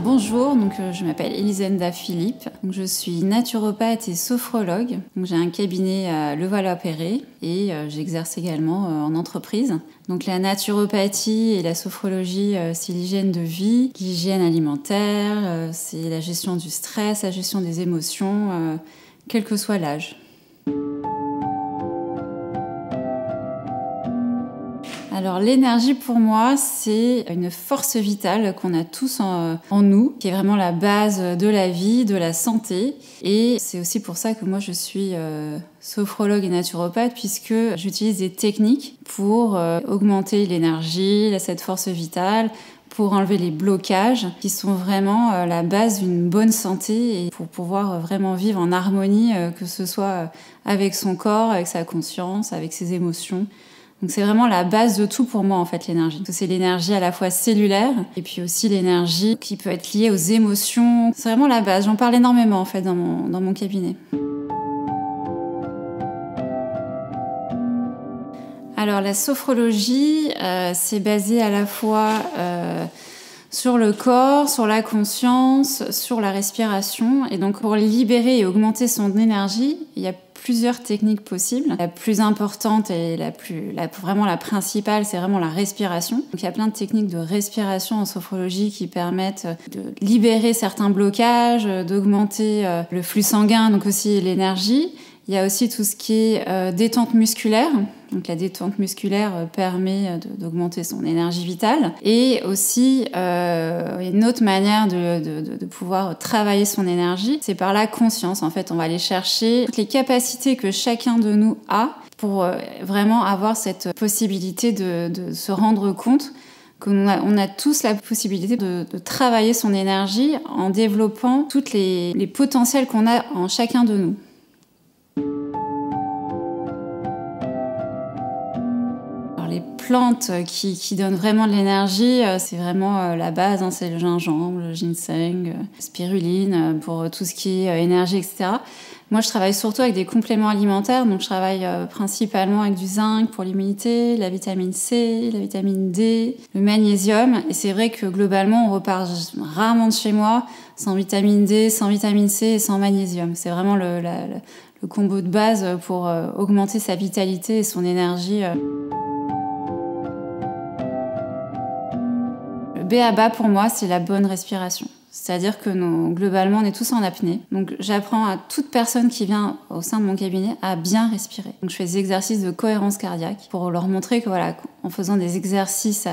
Bonjour, je m'appelle Elisenda Philippe. Je suis naturopathe et sophrologue. J'ai un cabinet à Levallois-Perret et j'exerce également en entreprise. La naturopathie et la sophrologie, c'est l'hygiène de vie, l'hygiène alimentaire, c'est la gestion du stress, la gestion des émotions, quel que soit l'âge. Alors l'énergie pour moi, c'est une force vitale qu'on a tous en nous, qui est vraiment la base de la vie, de la santé. Et c'est aussi pour ça que moi je suis sophrologue et naturopathe, puisque j'utilise des techniques pour augmenter l'énergie, cette force vitale, pour enlever les blocages qui sont vraiment la base d'une bonne santé et pour pouvoir vraiment vivre en harmonie, que ce soit avec son corps, avec sa conscience, avec ses émotions. Donc c'est vraiment la base de tout pour moi en fait, l'énergie. C'est l'énergie à la fois cellulaire et puis aussi l'énergie qui peut être liée aux émotions. C'est vraiment la base. J'en parle énormément en fait dans mon cabinet. Alors la sophrologie, c'est basé à la fois sur le corps, sur la conscience, sur la respiration. Et donc pour libérer et augmenter son énergie, il y a plusieurs techniques possibles. La plus importante et vraiment la principale, c'est vraiment la respiration. Donc il y a plein de techniques de respiration en sophrologie qui permettent de libérer certains blocages, d'augmenter le flux sanguin, donc aussi l'énergie. Il y a aussi tout ce qui est détente musculaire. Donc la détente musculaire permet d'augmenter son énergie vitale. Et aussi, une autre manière de pouvoir travailler son énergie, c'est par la conscience. En fait, on va aller chercher toutes les capacités que chacun de nous a pour vraiment avoir cette possibilité de se rendre compte qu'on a tous la possibilité de travailler son énergie en développant toutes les potentiels qu'on a en chacun de nous. Plantes qui donnent vraiment de l'énergie, c'est vraiment la base, c'est le gingembre, le ginseng, spiruline, pour tout ce qui est énergie, etc. Moi, je travaille surtout avec des compléments alimentaires, donc je travaille principalement avec du zinc pour l'immunité, la vitamine C, la vitamine D, le magnésium. Et c'est vrai que globalement, on repart rarement de chez moi sans vitamine D, sans vitamine C et sans magnésium. C'est vraiment le combo de base pour augmenter sa vitalité et son énergie. B.A.B.A. pour moi, c'est la bonne respiration. C'est-à-dire que globalement, on est tous en apnée. Donc j'apprends à toute personne qui vient au sein de mon cabinet à bien respirer. Donc je fais des exercices de cohérence cardiaque pour leur montrer que en faisant des exercices,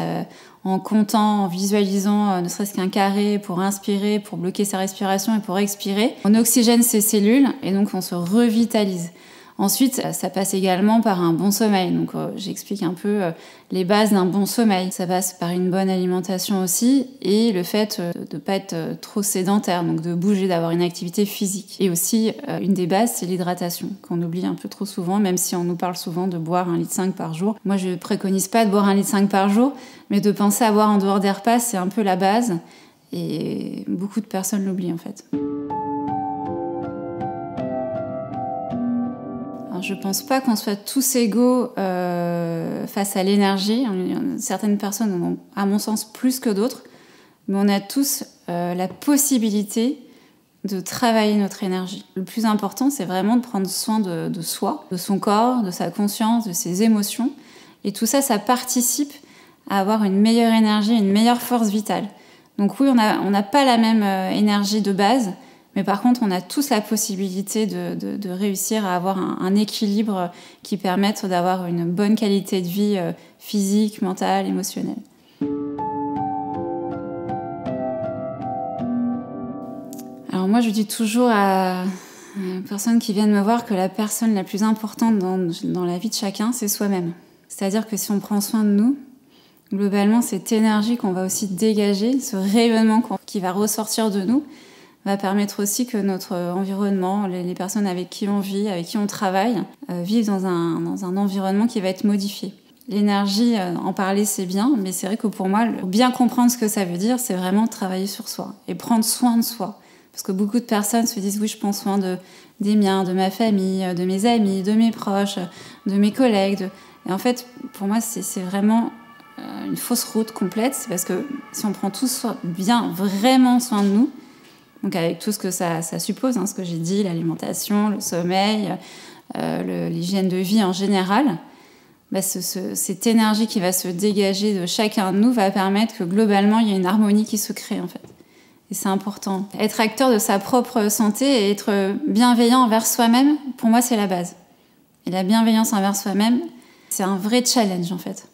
en comptant, en visualisant ne serait-ce qu'un carré pour inspirer, pour bloquer sa respiration et pour expirer, on oxygène ses cellules et donc on se revitalise. Ensuite, ça passe également par un bon sommeil. Donc, j'explique un peu les bases d'un bon sommeil. Ça passe par une bonne alimentation aussi et le fait de ne pas être trop sédentaire, donc de bouger, d'avoir une activité physique. Et aussi, une des bases, c'est l'hydratation, qu'on oublie un peu trop souvent, même si on nous parle souvent de boire 1,5 litre par jour. Moi, je préconise pas de boire 1,5 litre par jour, mais de penser à boire en dehors des repas, c'est un peu la base. Et beaucoup de personnes l'oublient en fait. Je ne pense pas qu'on soit tous égaux face à l'énergie. Certaines personnes en ont, à mon sens, plus que d'autres. Mais on a tous la possibilité de travailler notre énergie. Le plus important, c'est vraiment de prendre soin de soi, de son corps, de sa conscience, de ses émotions. Et tout ça, ça participe à avoir une meilleure énergie, une meilleure force vitale. Donc oui, on n'a pas la même énergie de base, mais par contre, on a tous la possibilité de réussir à avoir un équilibre qui permette d'avoir une bonne qualité de vie physique, mentale, émotionnelle. Alors moi, je dis toujours à les personnes qui viennent me voir que la personne la plus importante dans la vie de chacun, c'est soi-même. C'est-à-dire que si on prend soin de nous, globalement, cette énergie qu'on va aussi dégager, ce rayonnement qui va ressortir de nous, va permettre aussi que notre environnement, les personnes avec qui on vit, avec qui on travaille, vivent dans un environnement qui va être modifié. L'énergie, en parler c'est bien, mais c'est vrai que pour moi, bien comprendre ce que ça veut dire, c'est vraiment travailler sur soi et prendre soin de soi. Parce que beaucoup de personnes se disent « oui, je prends soin des miens, de ma famille, de mes amis, de mes proches, de mes collègues ». Et en fait, pour moi, c'est vraiment une fausse route complète. C'est parce que si on prend tous bien, vraiment soin de nous, donc avec tout ce que ça suppose, ce que j'ai dit, l'alimentation, le sommeil, l'hygiène de vie en général, cette énergie qui va se dégager de chacun de nous va permettre que globalement, il y ait une harmonie qui se crée en fait. Et c'est important. Être acteur de sa propre santé et être bienveillant envers soi-même, pour moi, c'est la base. Et la bienveillance envers soi-même, c'est un vrai challenge en fait.